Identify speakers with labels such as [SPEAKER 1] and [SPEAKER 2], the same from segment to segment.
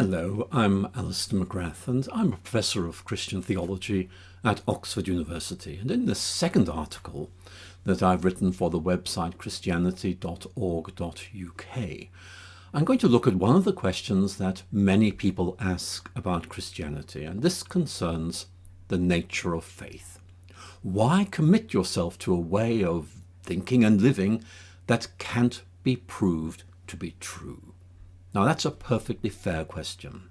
[SPEAKER 1] Hello, I'm Alister McGrath, and I'm a professor of Christian theology at Oxford University. And in the second article that I've written for the website christianity.org.uk, I'm going to look at one of the questions that many people ask about Christianity, and this concerns the nature of faith. Why commit yourself to a way of thinking and living that can't be proved to be true? Now, that's a perfectly fair question.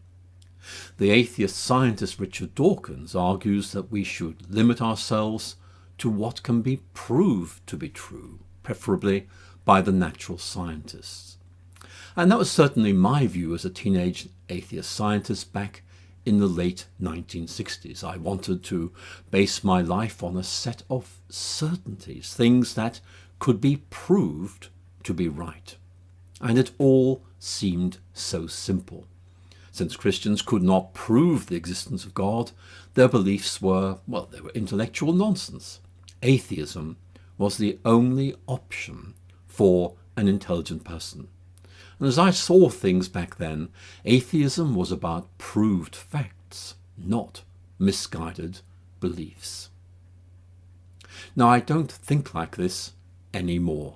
[SPEAKER 1] The atheist scientist Richard Dawkins argues that we should limit ourselves to what can be proved to be true, preferably by the natural scientists. And that was certainly my view as a teenage atheist scientist back in the late 1960s. I wanted to base my life on a set of certainties, things that could be proved to be right. And it all seemed so simple. Since Christians could not prove the existence of God, their beliefs were, they were intellectual nonsense. Atheism was the only option for an intelligent person. And as I saw things back then, atheism was about proved facts, not misguided beliefs. Now, I don't think like this anymore.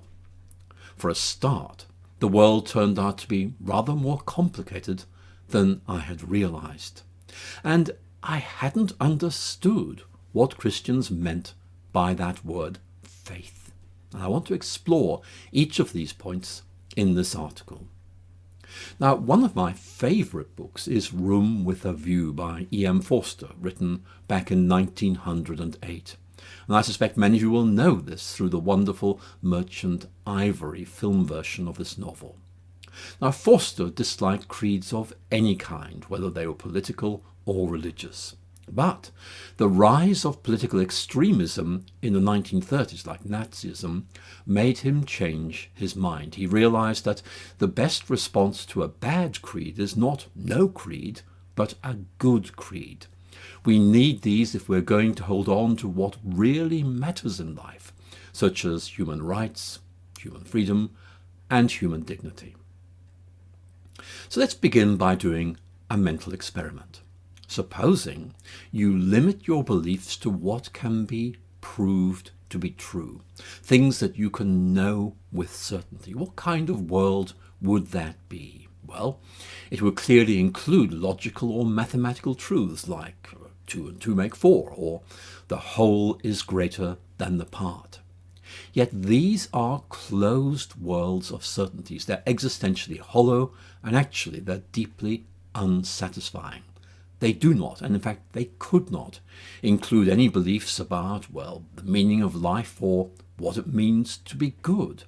[SPEAKER 1] For a start, the world turned out to be rather more complicated than I had realized. And I hadn't understood what Christians meant by that word faith. And I want to explore each of these points in this article. Now, one of my favourite books is Room with a View by E.M. Forster, written back in 1908. And I suspect many of you will know this through the wonderful Merchant Ivory film version of this novel. Now, Forster disliked creeds of any kind, whether they were political or religious. But the rise of political extremism in the 1930s, like Nazism, made him change his mind. He realized that the best response to a bad creed is not no creed, but a good creed. We need these if we're going to hold on to what really matters in life, such as human rights, human freedom, and human dignity. So let's begin by doing a mental experiment. Supposing you limit your beliefs to what can be proved to be true, things that you can know with certainty. What kind of world would that be? Well, it would clearly include logical or mathematical truths like 2 and 2 make 4, or the whole is greater than the part. Yet these are closed worlds of certainties. They're existentially hollow, and actually they're deeply unsatisfying. They do not, and in fact they could not, include any beliefs about, the meaning of life or what it means to be good.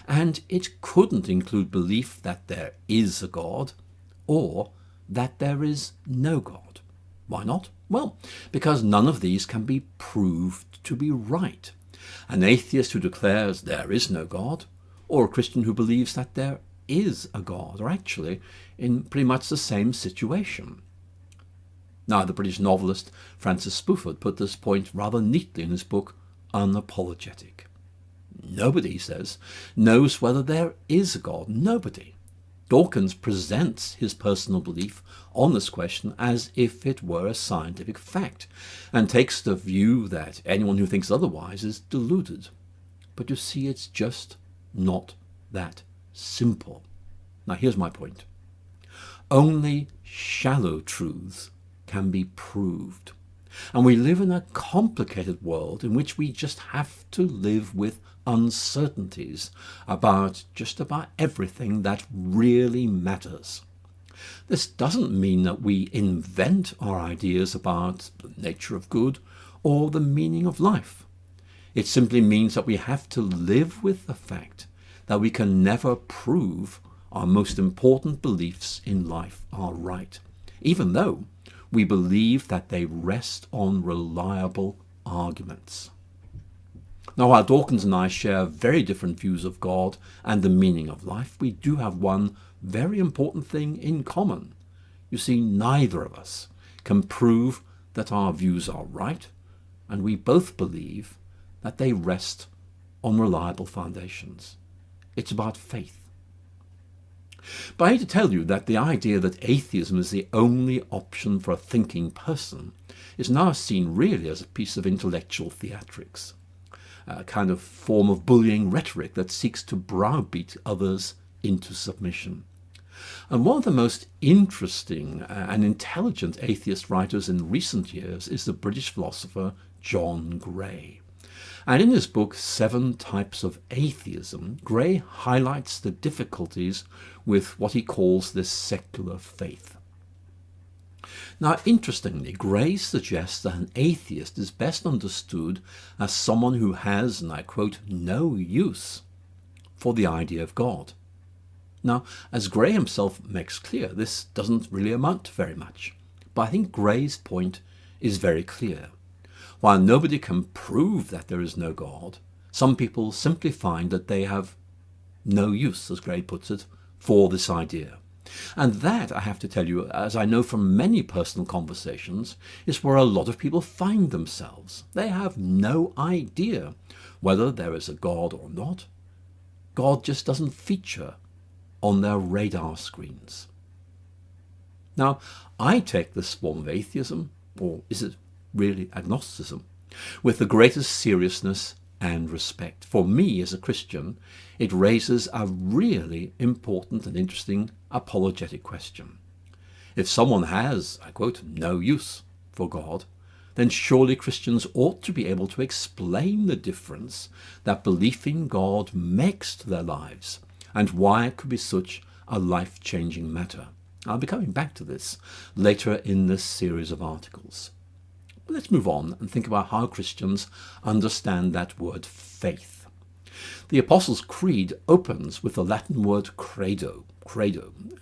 [SPEAKER 1] And it couldn't include belief that there is a God or that there is no God. Why not? Well, because none of these can be proved to be right. An atheist who declares there is no God, or a Christian who believes that there is a God, are actually in pretty much the same situation. Now, the British novelist Francis Spufford put this point rather neatly in his book Unapologetic. Nobody, he says, knows whether there is a God. Nobody. Dawkins presents his personal belief on this question as if it were a scientific fact, and takes the view that anyone who thinks otherwise is deluded. But you see, it's just not that simple. Now, here's my point. Only shallow truths can be proved. And we live in a complicated world in which we just have to live with uncertainties about just about everything that really matters. This doesn't mean that we invent our ideas about the nature of good or the meaning of life. It simply means that we have to live with the fact that we can never prove our most important beliefs in life are right, even though we believe that they rest on reliable arguments. Now, while Dawkins and I share very different views of God and the meaning of life, we do have one very important thing in common. You see, neither of us can prove that our views are right, and we both believe that they rest on reliable foundations. It's about faith. But I hate to tell you that the idea that atheism is the only option for a thinking person is now seen really as a piece of intellectual theatrics, a kind of form of bullying rhetoric that seeks to browbeat others into submission. And one of the most interesting and intelligent atheist writers in recent years is the British philosopher John Gray. And in his book, 7 Types of Atheism, Gray highlights the difficulties with what he calls this secular faith. Now, interestingly, Gray suggests that an atheist is best understood as someone who has, and I quote, no use for the idea of God. Now, as Gray himself makes clear, this doesn't really amount to very much. But I think Gray's point is very clear. While nobody can prove that there is no God, some people simply find that they have no use, as Gray puts it, for this idea. And that, I have to tell you, as I know from many personal conversations, is where a lot of people find themselves. They have no idea whether there is a God or not. God just doesn't feature on their radar screens. Now, I take this form of atheism, or is it really agnosticism, with the greatest seriousness and respect. For me, as a Christian, it raises a really important and interesting apologetic question. If someone has, I quote, no use for God, then surely Christians ought to be able to explain the difference that belief in God makes to their lives, and why it could be such a life-changing matter. I'll be coming back to this later in this series of articles. But let's move on and think about how Christians understand that word faith. The Apostles' Creed opens with the Latin word credo,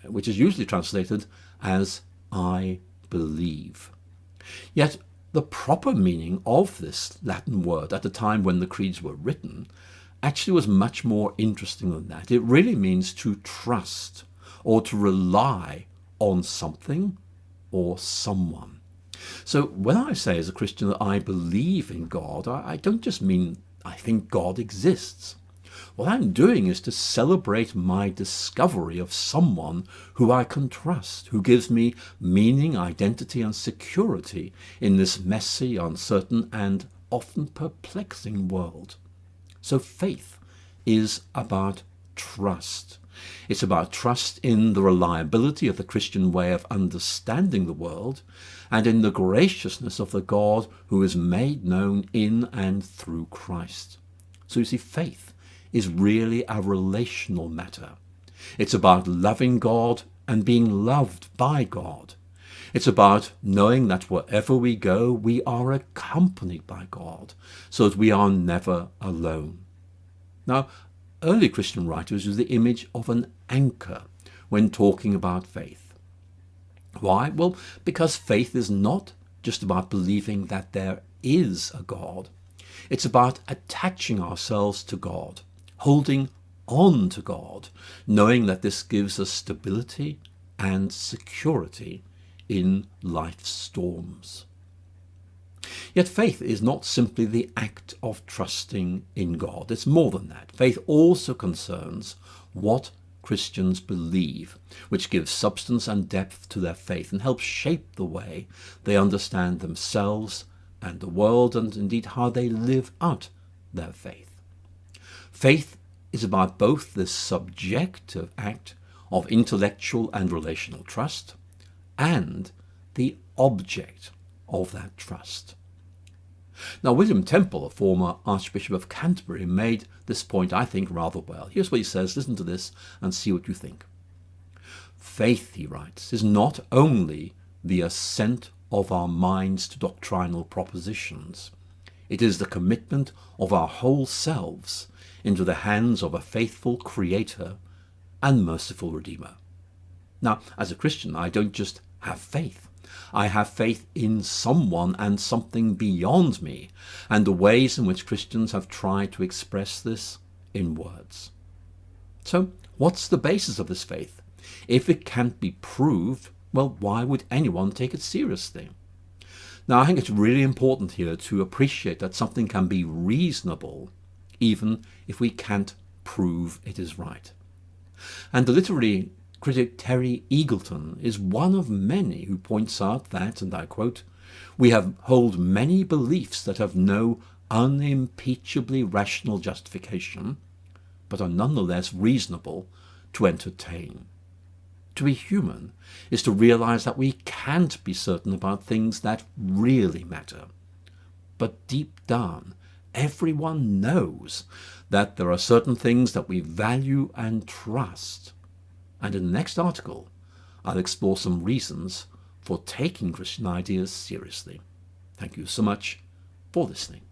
[SPEAKER 1] which is usually translated as I believe. Yet the proper meaning of this Latin word at the time when the creeds were written actually was much more interesting than that. It really means to trust or to rely on something or someone. So when I say as a Christian that I believe in God, I don't just mean I think God exists. What I'm doing is to celebrate my discovery of someone who I can trust, who gives me meaning, identity, and security in this messy, uncertain, and often perplexing world. So faith is about trust. It's about trust in the reliability of the Christian way of understanding the world and in the graciousness of the God who is made known in and through Christ. So you see, faith is really a relational matter. It's about loving God and being loved by God. It's about knowing that wherever we go, we are accompanied by God, so that we are never alone. Now, early Christian writers use the image of an anchor when talking about faith. Why? Well, because faith is not just about believing that there is a God. It's about attaching ourselves to God, holding on to God, knowing that this gives us stability and security in life's storms. Yet faith is not simply the act of trusting in God. It's more than that. Faith also concerns what Christians believe, which gives substance and depth to their faith and helps shape the way they understand themselves and the world, and indeed how they live out their faith. Faith is about both the subjective act of intellectual and relational trust and the object of that trust. Now, William Temple, a former Archbishop of Canterbury, made this point, I think, rather well. Here's what he says. Listen to this and see what you think. Faith, he writes, is not only the assent of our minds to doctrinal propositions. It is the commitment of our whole selves into the hands of a faithful Creator and merciful Redeemer. Now, as a Christian, I don't just have faith. I have faith in someone and something beyond me, and the ways in which Christians have tried to express this in words. So, what's the basis of this faith? If it can't be proved, well, why would anyone take it seriously? Now, I think it's really important here to appreciate that something can be reasonable, even if we can't prove it is right. And the literary Critic Terry Eagleton is one of many who points out that, and I quote, "we hold many beliefs that have no unimpeachably rational justification, but are nonetheless reasonable to entertain." To be human is to realize that we can't be certain about things that really matter. But deep down, everyone knows that there are certain things that we value and trust. And in the next article, I'll explore some reasons for taking Christian ideas seriously. Thank you so much for listening.